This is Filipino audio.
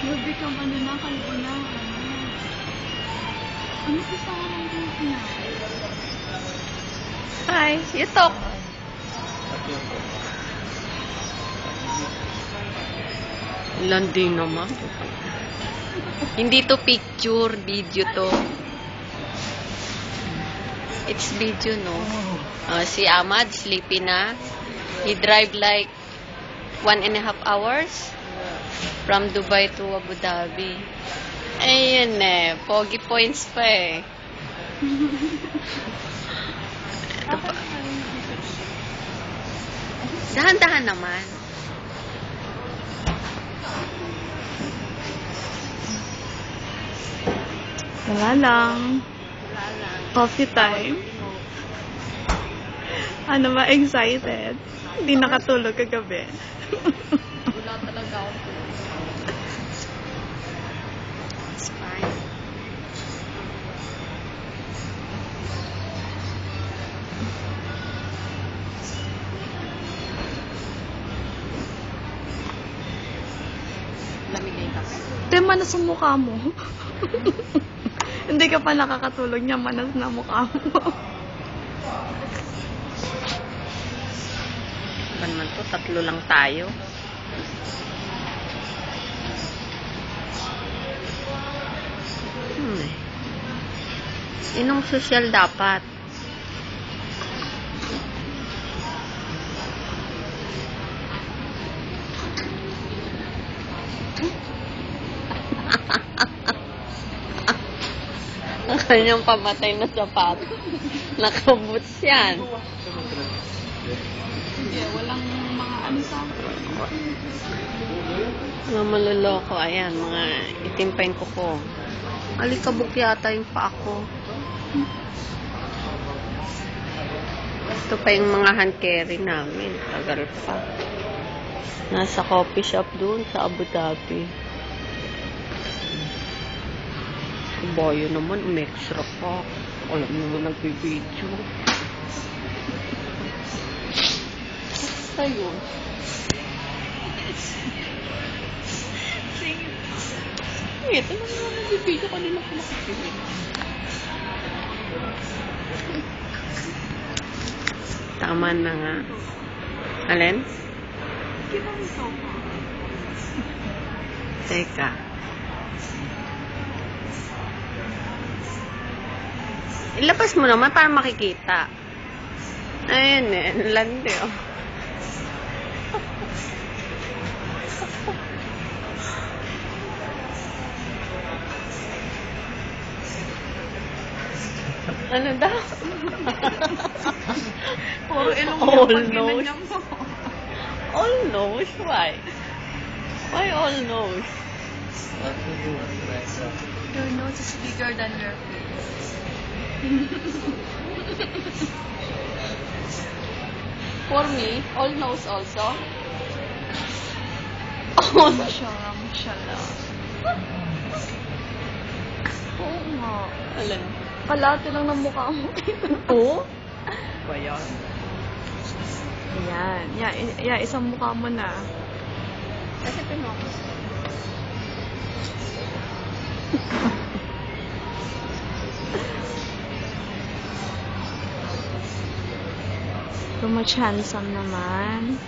You'll become ano na, kalbo na. Ano gusto ka ng group na? Hi, you talk. Landing naman. Hindi to picture, video to. It's video, no? Si Ahmad, sleepy na. He drive like 1.5 hours from Dubai to Abu Dhabi. Ayun eh, pogi points pa eh. Ito pa. Dahan-dahan naman. Wala lang. Wala lang. Coffee time. Ano ba, excited? Hindi nakatulog kagabi. Wala talaga ako. It's fine. Lamigay ka. Ito yung manas ang mukha mo. Hindi ka pa nakakatulog niya, manas na mukha mo. Ba naman to? 3 lang tayo. Inong social dapat? Ang kanyang pamatay na sapat. Nakabuts yan. Hindi, walang mga ano sa Mga maluloko. Ayan, mga itim pa yung kuko. Alikabok yata yung pa ako. Ito pa yung mga hand carry namin. Tagal pa. Nasa coffee shop doon sa Abu Dhabi. Bayo naman, extra pa. Alam naman nagbibidyo. Sa'yo. Sige, ito naman naman nagbibidyo kanina ko nakapilin. Tama na nga. Alin? Kita mo sofa. Teka. Ilabas mo naman para makikita. Ayun eh, landi oh. Ano daw? Puro ilong All niya pag nose. ginanyan mo. All nose? Why? Why all nose? Your nose is bigger than your face. For me, all nose also? Mashallah. Oo nga. Alin? Kalate lang ng mukha mo. Oo? Ba yan? Yan, isang mukha mo na. Kasi pinoko. So much handsome naman.